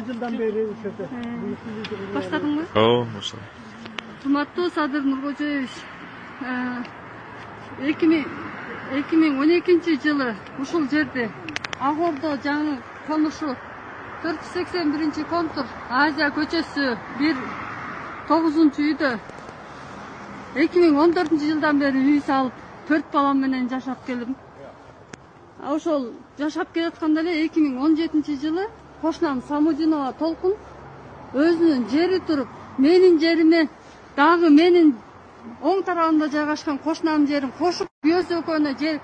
Жылдан бeri Başladın mı? Başladım. Hurmatlı Sadır Nurkojоевич, 2012 жылы ушул жерде Агордо жаңы конушу 481 контур Азия көчөсү 1-9-үйдө 2014 жылдан бeri үй салып 4 балам менен жашап келдим. Ошол жашап келатканда эле 2017 жылы кошунам Самудинова Толкун өзүнүн жери туруп, менин жериме дагы менин оң тарабымда жайгашкан кошунамдын жерин кошуп, күйөөсү экөөнө жер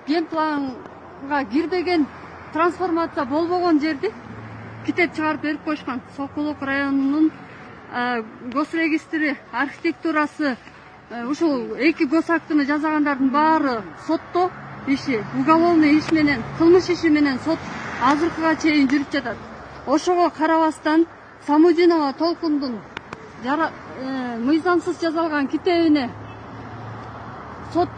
генпланга кирбеген, трансформация болбогон жерди китеп чыгарып берип коюшкан. Сокулук районунун госрегистри, архитектурасы, ушул эки госактыны жасагандардын баары сотто иши, уголовный иш менен, кылмыш иши менен сот азыркыга чейин жүрүп жатат. Ошого карабастан Самудинова Толкундун мыйзамсыз жазалган китебине сот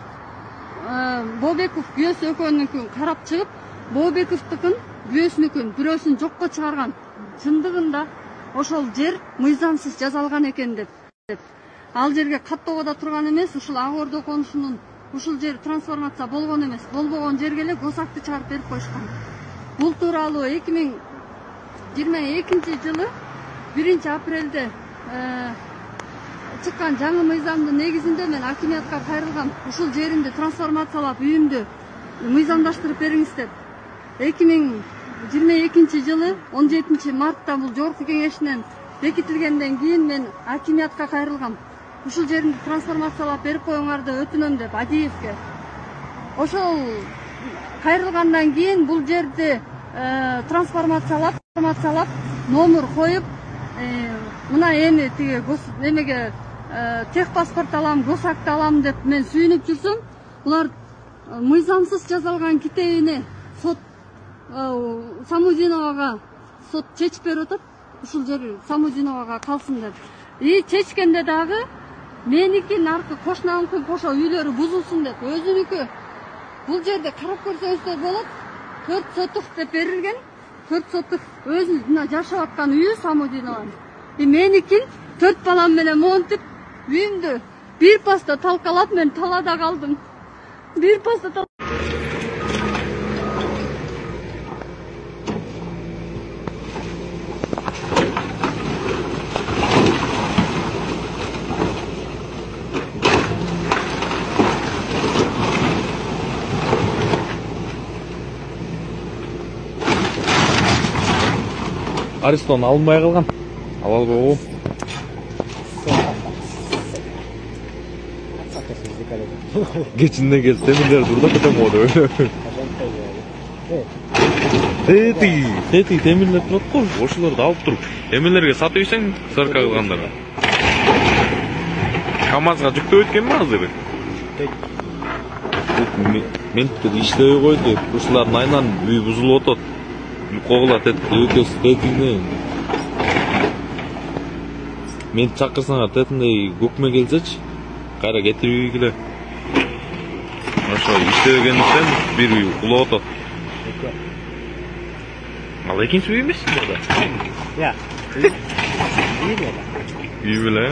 Бообеков күйөөсү экөөнүнкүн карап чыгып, Бообековдукун күйөөсүнүкүн бирөөсүн жокко чыгарган. Чындыгында ошол жер мыйзамсыз жазалган экен деп. Ал жерге каттоого турган эмес, ушул Агордо конушунун ушул жер трансформация болгон эмес, болбогон жерге эле госакты чыгарып берип коюшкан. Бул тууралуу 2022 жылы 1-апрелде чыккан жаңы мыйзамдын негизинде мен акимиятка кайрылгам. Ушул жеримди трансформациялап, үйүмдү мыйзамдаштырып бериңиз деп. 2022 жылы 17 мартта бул жогорку кеңешинен бекитилгенден кийин мен акимиятка кайрылгам. Ушул жеримди трансформациялап берип коюңарды өтүнөм деп Адиевке. Ошол кайрылгандан кийин бул жерди трансформациялап номер коюп, мына эми тиги эмеге техпаспорт алам, госакты алам деп мен сүйүнүп жүрсөм, булар мыйзамсыз жазалган китебине сот Самудиновага сот чечип берип атат. Ушул жер Самудиновага калсын деп. Чечкенде дагы меники наркы кошунамдыкы кошо үйлөрү бузулсун деп. Өзүнүкү бул жерде карап көрсөңүздөр болот. 4 сотук деп берилген. 4 сотук өзүнүн жашап аткан үйү Самудинованын. Меникин 4 балам менен монтип, үйүмдү бир паста талкалап мен талада калдым. Бир паста Аристон алынбай калган. Ала албагу. Кечинде келсе темирлер турда кетем болду. Тети темирлер турат го. Ошолорду алып туруп, эмелерге сатып ийсең, сырка кылгандарга. КамАЗга жүктөп өткөнмү азыр? Менттер иштебей койду. Ушулардын айынан үй бузулуп атат. Когула өтөсү тетине. Мен чакырсаңар тетиндей көкме келсечи, кайра кетип ийгиле. Ошо иштебегендиктен бир үй кулап атат. Ал экинчи үй эмеси мурда? Ya. Үй беле.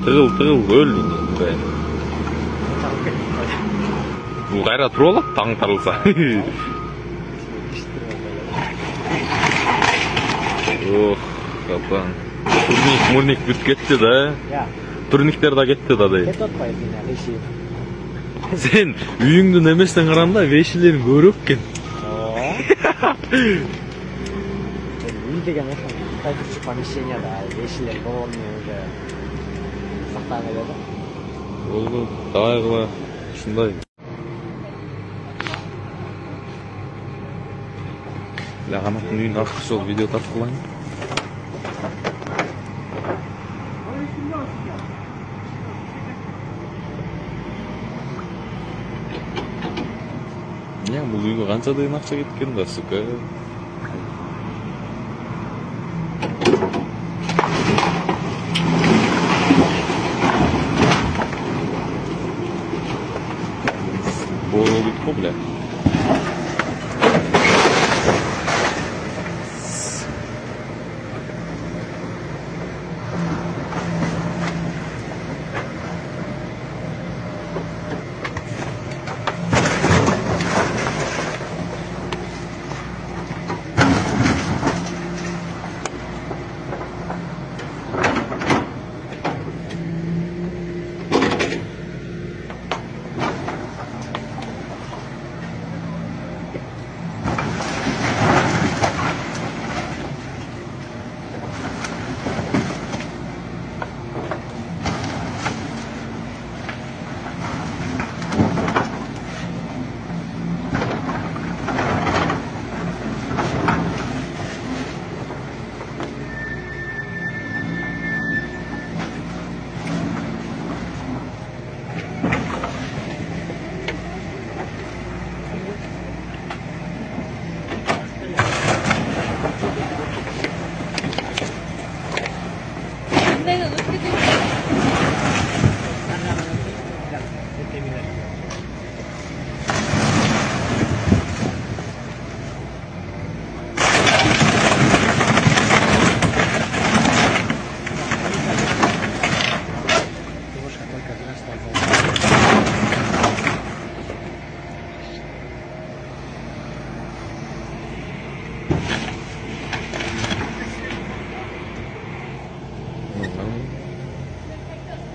Тыгыл өлдү. Бул кайра туруп алат, таң тарылса. Ох, капан. Мурник бүт кетти да. Турниктер да кетти да дей. Кетип атпайсың иши. Сен үйүңдүн эмесинен караганда вешилерин көрөк экен. Үй деген кайсы помещенияда вешилер болгону уже сактанып эле. Болду, давай кыла. Ушундай. Лагаматтын үйүн акыркы жолу видео тартып кылайын. Ya bул үйгө канча тыйын акча кеткен да, сука. Бору бит бля.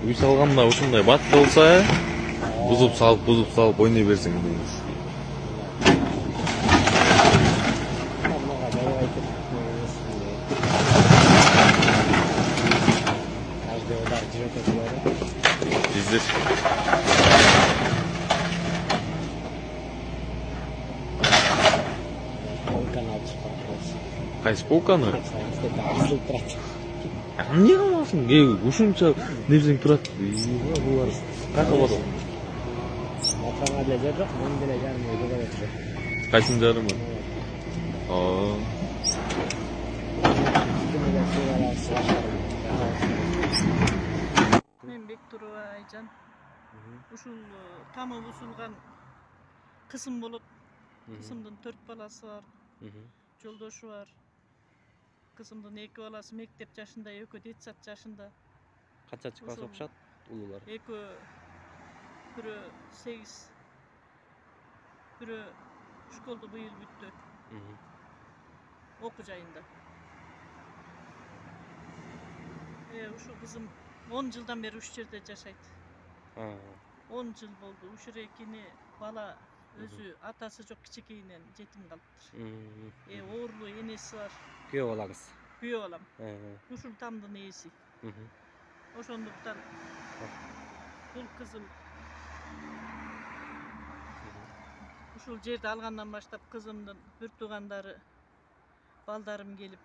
Үй салганда ушундай бат болса, бузуп салып ойнай берсең дейбиз. Издеш. Кайсы полканы? Эмне кыласың? Ушунча нерсең турат. Булар кайсы болот? Матаңа деле жер жок, мен деле жарым үйдө отурат. Кайсын жарымы? Мен Бектурова Айжан. Ушул тамы бузулган кызым болот. Кызымдын 4 баласы бар. Жолдошу бар. Кызымдын 2 баласы мектеп жашында, экөө детсад жашында. Канча класс окушат улуулар? Экөө бирөө 8, бирөө школду быйыл бүттү. Окуу жайында. Ушу кызым 10 жылдан бери ушу жерде жашайт. 10 жыл болду. Ушул экини бала өзү атасы жок кичекейинен жетим калыптыр. Оорлуу энеси бар. Күйөө балаңыз? Күйөө балам. Ушул тамдын ээси. Ошондуктан бул кызым ушул жерди алгандан баштап кызымдын бир туугандары балдарым келип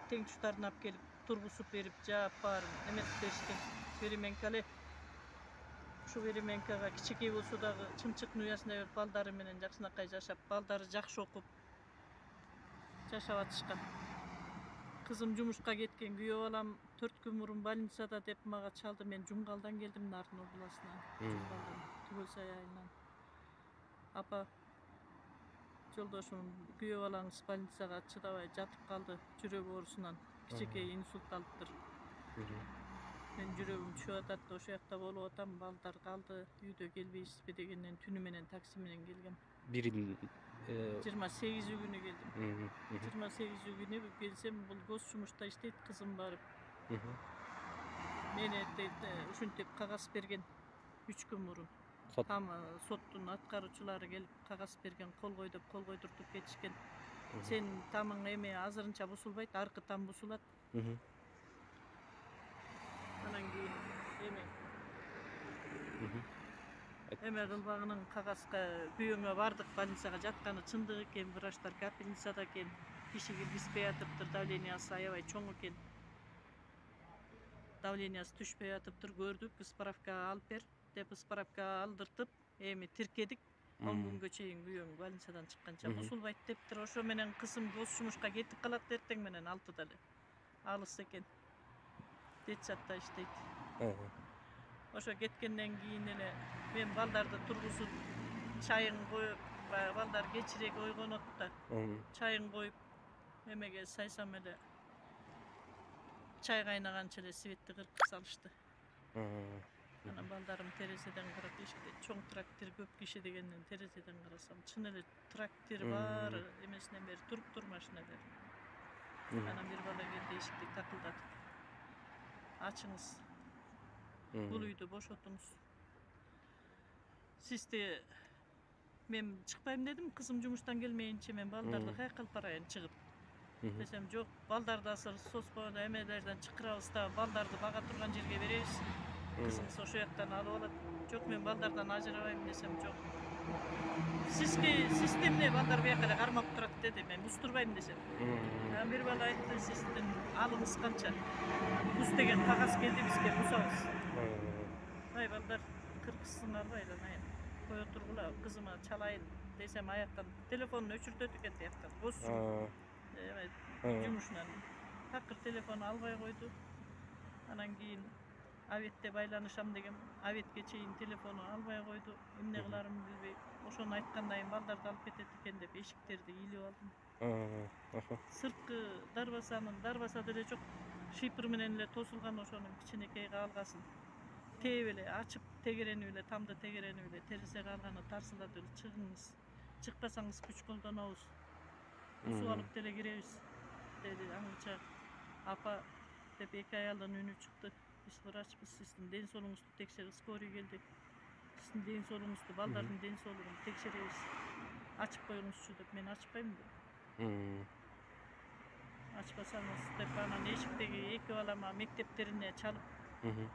тең туштарын алып келип тургузуп берип жаап баарын эметип беришкен. Беременка эле. Ушу беременкага кичекей болсо дагы чымчыктын уясына берип балдары менен жакшынакай жашап, балдары жакшы окуп жашап атышкан. Кызым жумушка кеткен, күйөө балам 4 күн мурун больницада деп мага чалды. Мен Жумгалдан келдим, Нарын областынан. Жумгалдан, Түгөлсай айынан. Апа, жолдошум күйөө балаңыз больницага чыдабай жатып калды, жүрөк оорусунан. Кичекей инсульт алыптыр. Мен жүрөгүм түшүп атат, ошол жакта болуп атам, балдар калды, үйдө келбейсизби дегенден түнү менен такси менен келгем. 28 күнү келдим. 28 күнү келсем, бул гос жумушта иштейт, кызым барып. Мени ушинтип кагаз берген 3 күн мурун. Соттун аткаруучулары келип кагаз берген, кол кой деп кол койдуртуп кетишкен. Сен тамың эме азырынча бузулбайт, аркы там бузулат. Анан кийин эме кылбагынын кагазга күйөөңө бардык, больницага жатканы чындык экен, врачтар капельницада экен, киши киргизбей атыптыр, давлениясы аябай чоң экен. Давлениясы түшпөй атыптыр, көрдүк, справка алып бер деп справка алдыртып, эми тиркедик. 10 күнгө чейин күйөөм больницадан чыкканча кусулбайт дептир. Ошо менен кызым боз жумушка кетип калат эртең менен 6-да эле. Алыс экен. Детсадта иштейт. Ошо кеткенден кийин эле мен балдарды тургузуп, чайын коюп, балдар кечирээк ойгонот да. Чайын коюп, эмеге сайсам эле чай кайнаганча эле светти кыркып салышты. Анан балдарым терезеден карап эшикте чоң трактир көп киши дегенден терезеден карасам чын эле трактир бар эмесинен бери туруптур машиналар. Анан бир бала келди эшикти такылдатып. Ачыңыз. Бул үйдү бошотуңуз. Сизди мен чыкпайм дедим, кызым жумуштан келмейинче мен балдарды каяка алып барайын чыгып. Десем жок, балдарды азыр соспон эмелерден чакырабыз да балдарды бага турган жерге беребиз. Кызыңыз ошо жактан алып алат. Жок, мен балдардан ажырабайм десем жок. Сиз эмне балдар бияка эле кармап турат деди. Мен устурбайм десем. Бир бала айтты, сиздин алыңыз канча? Бус деген кагаз келди бизге, бусабыз. Ай балдар, кыргызсыңарбы айланайын. Кое тургула, кызыма чалайын десем аяктан телефонун өчүртөт экен тияктан. Боз жумушунан такыр телефон албай койду. Анан кийин Аветте байланышам деген Аветке чейин телефону албай койду. Эмне кыларымды билбей, ошону айткандайын балдарды алып кетет экен деп эшиктерди ийлеп алдым. Сырткы дарбаса деле жок. Шипр менен эле тосулган ошонун кичинекей кабылгасын тээп эле ачып, тегеренип эле, тамды тегеренип эле терезе калганы тарсылатып эле чыгыңыз. Чыкпасаңыз күч колдонобуз. Суу алып деле киребиз деди. Аңча апа деп эки аялдын үнү чыкты. Биз врачпыз, сиздин ден соолугуңузду текшерип, скорый келди. Сиздин ден соолугуңузду, балдардын ден соолугун текшеребиз. Ачып коюңузчу деп мен ачпайм дедим. Ачпасаңыз деп анан эшиктеги эки балама мектептерине чалып,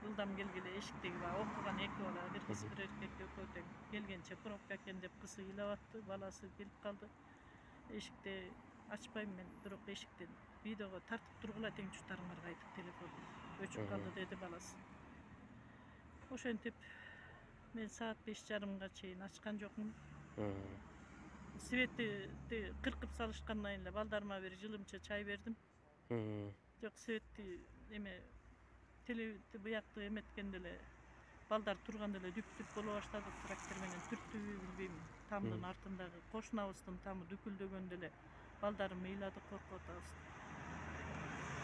ылдам келгиле эшиктеги окуган эки бала, бир кыз бир эркек экөө тең келгенче пробка экен деп кызы ыйлап атты, баласы келип калды. Эшикте ачпайм мен, бирок эшиктен видеого тартып тургула теңчутарыңарга айтып телефонду. Өчүп калды деди баласы. Ошентип мен саат 5:30 чейин ачкан жокмун. Светти кыркып салышкандан эле балдарыма бир жылымча чай бердим. Жок, светти эме буякты эметкенде эле балдар турганда эле дүп-дүп боло баштады. Трактор менен түрттүбү билбейм. Тамдын артындагы кошунабыздын тамы дүкүлдөгөндө эле балдарым ыйлады, коркуп атабыз.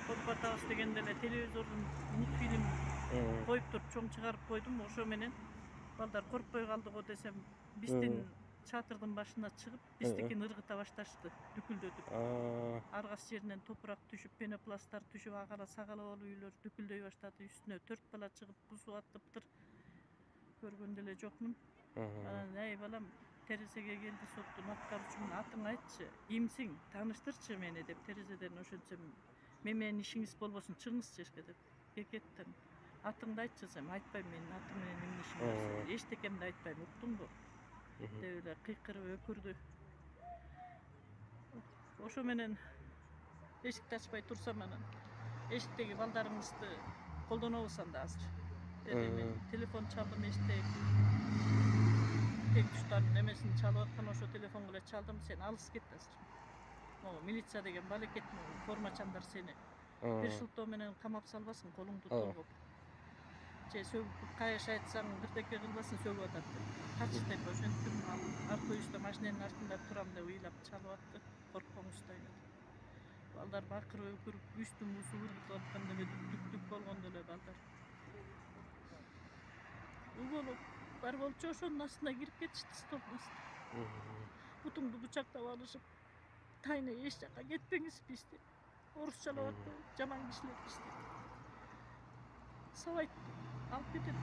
Коркуп атабыз дегенде эле телевизордун мультфильм коюп туруп чоң чыгарып койдум. Ошо менен балдар коркпой калды го десем, биздин чатырдын башына чыгып, биздикин ыргыта башташты, дүкүлдөтүп. Аргас жеринен топурак түшүп, пенопласттар түшүп, агала сагала болуп үйлөр дүкүлдөй баштады. Үстүнө 4 бала чыгып, бузуп атыптыр. Көргөндө эле жокмун. Анан ай балам, терезеге келди соттун аткаруучумун, атыңы айтчы, кимсиң, тааныштырчы мени деп терезеден ошентсем, менен ишиңиз болбосун, чыгыңызчы эшикке деп. Бекеттен атыңды айтчы десем, айтпайм, менин атым менен эмне ишим бар. Эчтекемди айтпайм, уктуңбу? Деп эле кыйкырып өкүрдү. Ошо менен эшикти ачпай турсам, анан эшиктеги балдарыңызды колдонобуз анда азыр. Мен телефон чалдым, эшикте теңчутардын эмесин чалып аткан, ошо телефонго эле чалдым. Сен алыс кет азыр. Могу милиция деген балекет, формачандар сени бир шылтоо менен камап салбасын, колуңду толгоп. Же сөгүп кайыш айтсаң, бирдеке кылбасын, сөгүп атат деп. Кач деп ошентип, аркыбызда машинанын артында турам деп ыйлап чалып атты. Коркпоңуз да деп. Балдар бакырып өкүрүп, үстүн бузу ыргытып атканда эле дүк болгондо эле балдар. Уголуп бар болчу, ошонун астына кирип кетишти, столдун астына. Бутуңду бычактап алышып, тайны эч жака кетпеңиз биз деп. Орусчалап атты, жаман кишилер биз деп. Сабайт алып кетет.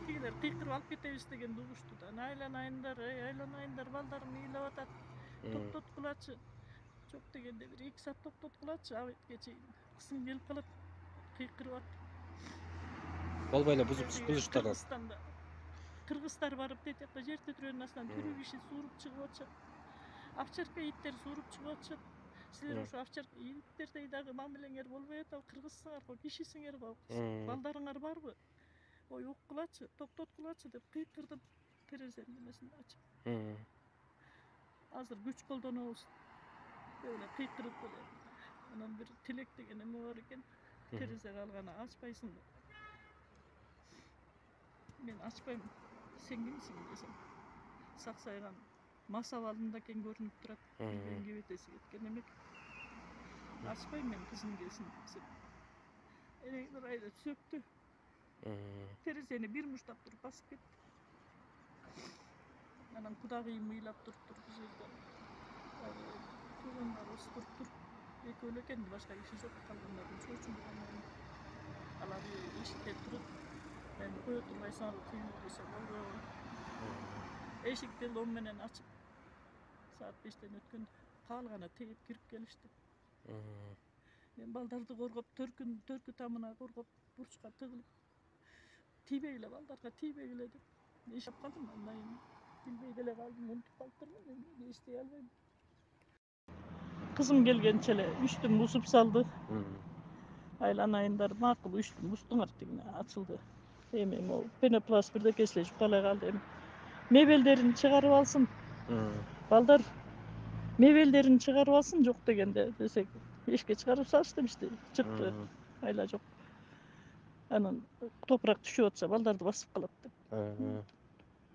Тигилер кыйкырып алып кетебиз дегенди угушту да. Айланайындар, балдарым ыйлап атат. Токтоткулачы. Жок дегенде бир 2 саат токтоткулачы, Аветке чейин. Кызым келип калат, кыйкырып атты. Болбой эле бузуштар. Кыргыздар барып тетиякта жер титирөөнүн астынан тирүү киши сууруп чыгып атышат. Овчарка иттер сууруп чыгып атышат. Силер ошо овчарка иттердей дагы мамилеңер болбой атабы, кыргызсыңар го, кишисиңер го, балдарыңар барбы? Ой, уккулачы, токтоткулачы деп кыйкырдым. terezenin demesini açıp. Hazır güç koldanıyoruz. Böyle kıykırıp böyle. Onun bir tilek degeni mi var iken tereze kalgana açpaysın da. Ben açpayım. Sen kimsin desem. Saksaygan masa valındayken görünüp durat. Ben gebetesi gitken demek. Açpayım ben kızım gelsin desem. Enekler ayda söktü. Terezeni bir muştap durup basıp gitti. Anam kudağıyı mıylap durup biz evde. Tuğunlar osturup durup. Belki öyle kendi başka işi yok. Kalınların çocuğum kalınların. Aları eşikte durup. Ben koyuyorum ve sonra tüyünü desem olur. Eşikte lommenen açıp. Saat 5'ten ötkün kalgana teyip girip gelişti. Ben baldardı korkup törkü tamına korkup burçka tığılıp. Tibeyle baldarga tibeyle dedim. Ne iş yapkaldım anlayın. Bilbeydele kaldım, unutup kaldırdım. Ne isteye almayayım. Kızım gelgen çele, üstüm busup saldı. Aylan ayınlar makul üstüm bustun artık açıldı. Hemen o penoplas birde kesleşip kalay kaldı. Mebellerini çıkarıp alsın. Baldar mebellerini çıkarıp alsın yok degende desek. Eşke çıkarıp saçtım işte. Çıktı. Ayla çok. Anın toprak düşüp atsa baldardı basıp kalıptı.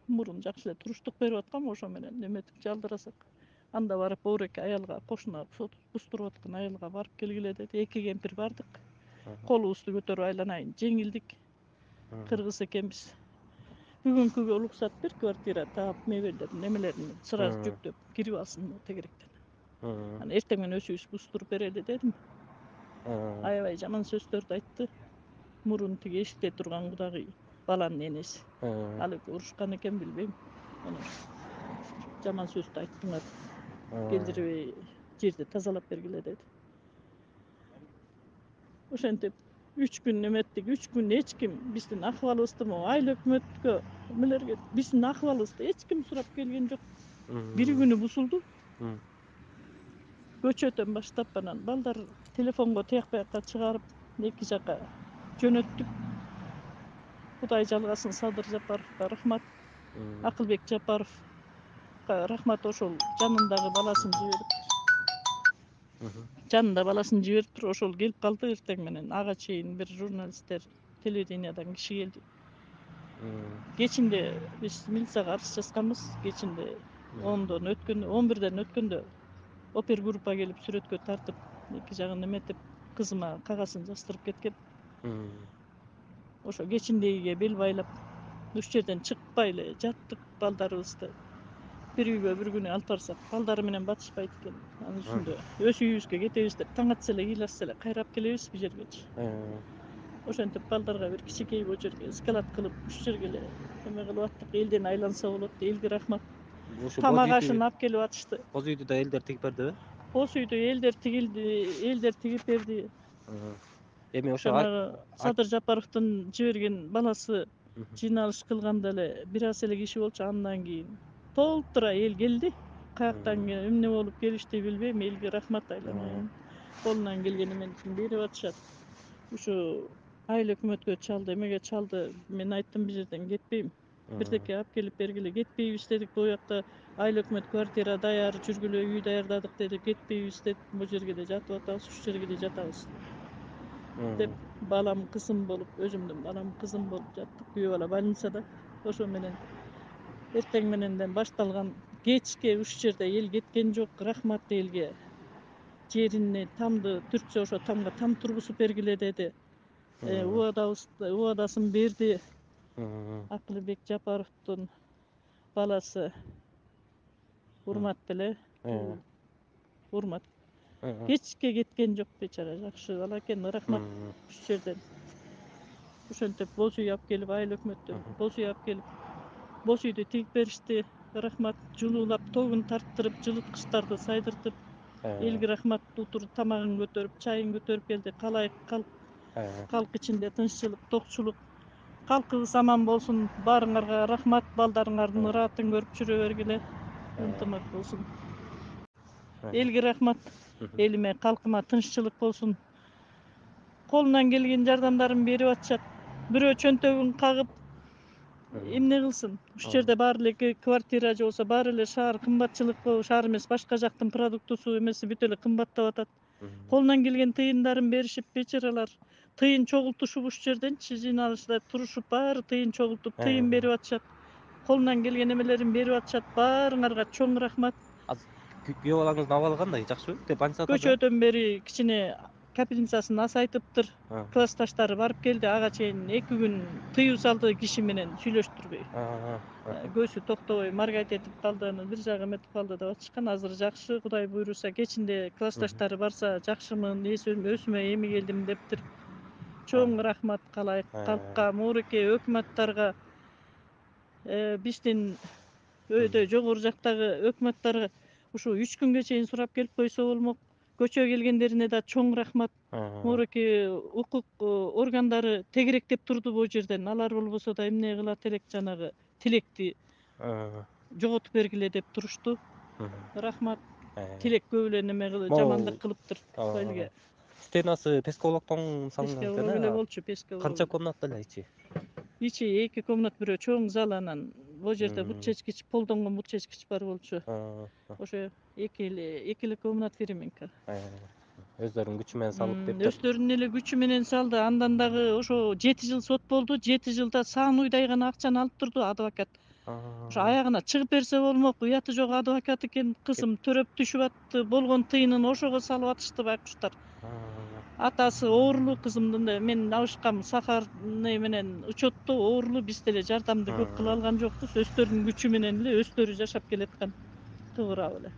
Murun jakşıla turuştuk berip atkan oşo menen nemetip çaldırasak. Anda barıp Boğreke ayalga koşuna busturup atkan ayalga barıp kelgile dedi. Eki kempir bardık. Kolu üstü götörüp aylanayın jеңилdik. Kırgız ekenbiz. Бүгүnkүгө уруксат бер квартира таап мебелдерин немелерин сразу жүктөп кирип алсын тегеректен. Аны эртең менен өзүбүз бустуруп берели дедим. Аябай жаман сөздөрдү айтты. Мурун тиги эшикте турган кудагый баланын энеси. Ал эки урушкан экен билбейм. Жаман сөздү айттыңар. Келдирбей жерди тазалап бергиле деди. Ошентип 3 gün nemettik, 3 gün hiç kim bizden ahvalыбызды mı, aylı hükümetkö, millerge bizden ahvalыбызды hiç kim surap gelgen yok. Bir günü busuldu. Göçöten baştap banan baldar telefonga tekbeyakka çıkarıp neki jaka jönöttük. Kuday jalgaсын Sadır Japarovga rahmat. Akılbek Japarov rahmat oşol janındağı balasını jiberip. Janında balasını jiberip tur oşol gelip kaldı erteң menen aga çeyin bir jurnalistler televidenиядан kişi geldi. Geçinde biz militsiyaga arыз жазганбыз. Geçinde 10'dan ötkönde 11'den ötkönde опер группа келип сүрөткө тартып эки жагын эметип кызыма кагасын жаздырып кеткен. Ошо кечиндегиге бел байлап уш жерден чыкпай эле жаттык балдарыбызды. Bir үйгө bir күнү алып барсак, балдары менен батышпайт экен. Анын үстүндө өз үйүбүзгө кетебиз деп таң атса эле ыйласа эле кайрап келебиз бу жергечи. Ошентип балдарга bir кичинекей бул жерге эскалат кылып уш жерге эле эме кылып аттык. Элден айланса болот, элге рахмат. Тамак ашын алып келип атышты. Боз үйдү да элдер тигип бердиби? Боз үйдө элдер тигилди, элдер тигип берди. Эми ошо Садыр Жапаровдун жиберген баласы жыйналыш кылганда эле бир аз эле киши болчу, андан кийин толтура эл келди. Каяктан эмне болуп келишти билбейм, элге рахмат айланайын. Колунан келген эменин берип атышат. Ушу айыл өкмөткө чалды, эмеге чалды. Мен айттым бул жерден кетпейм. Бирдеке алып келип бергиле, кетпейбиз дедик. Бу жакта айыл өкмөт квартира даяр, жүргүлө үй даярдадык дедик. Кетпейбиз деп, бу жерге де жатып атабыз, уш жерге де жатабыз. Деп балам кызым болуп, өзүмдүн балам кызым болуп жаттык. Күйөө бала больницада. Ошо менен эртең мененден башталган кечке уш жерде эл кеткен жок. Рахмат элге. Жерине тамды түртсө ошо тамга там тургузуп бергиле деди. Убадасын берди. Акылбек Жапаровдун баласы урмат беле. Урмат. Кечке кеткен жок бечара, жакшы бала экен, рахмат уш жерден. Ошентип боз үй алып келип, айыл өкмөттөн боз үй алып келип, боз үйдү тигип беришти. Рахмат, жылуулап, тогун тарттырып, жылыткычтарды сайдыртып, элге рахмат, утур тамагын көтөрүп, чайын көтөрүп келди. Калай калк ичинде тынччылык, токчулук. Калкыбыз аман болсун, баарыңарга рахмат, балдарыңардын ыраатын көрүп жүрө бергиле. Ынтымак болсун. Элге рахмат, элиме, калкыма тынччылык болсун. Колунан келген жардамдарын берип атышат. Бирөө чөнтөгүн кагып, эмне кылсын? Ушул жерде баары эле квартира же болсо баары эле шаар кымбатчылык, шаар эмес башка жактын продуктусу эмеси бүт эле кымбаттап атат. Колунан келген тыйындарын беришип, бечаралар тыйын чогултушуп ушул жерденчи жыйналышта турушуп баары тыйын чогултуп, тыйын берип атышат. Колунан келген эмелерин берип атышат. Баарыңарга чоң рахмат. Күйөө балаңыздын абалы кандай? Жакшыбы? Деп анча атады. Көчөдөн бери кичине капельницасын асайтыптыр. Классташтары барып келди. Ага чейин 2 күн тыюу салды киши менен сүйлөштүрбөй. Көзү токтобой маргайт этип калды, анан бир жагы эметип калды деп атышкан. Азыр жакшы, Кудай буйруса кечинде классташтары барса жакшымын, өсүмө эми келдим дептир. Чоң рахмат каалайт калкка, муруке өкмөттөргө, биздин өйдө жогору жактагы өкмөттөргө ушу 3 күнгө чейин сурап келип койсо болмок. Көчө келгендерине да чоң рахмат. Муруке укук органдары тегеректеп турду бул жерден. Алар болбосо да эмне кылат элек жанагы тилекти жоготуп бергиле деп турушту. Рахмат. Тилек көп эле неме жамандык кылыптыр элге. Стенасы пескологдон салынган Песке эле болчу, песке. Канча комната эле ичи? Ичи 2 комнат, бирөө чоң зал, анан бул жерде бут чечкич, полдонгон бут чечкич бар болчу. Ошо 2 комнат беременка. Өздөрүнүн күчү менен салып деп. Өздөрүнүн эле күчү менен салды. Андан дагы ошо 7 жыл сот болду. 7 жылда саан уйдай гана акчаны алып турду адвокат. Ошо аягына чыгып берсе болмок. Уяты жок адвокат экен. Кызым төрөп түшүп атты. Болгон тыйынын ошого салып атышты байкуштар. Атасы оорулуу кызымдын да мен алышкам сахарный менен учетту, оорулуу, биз деле жардамды көп кыла алган жокпуз. Өздөрүнүн күчү менен эле өздөрү жашап келаткан. Туура эле.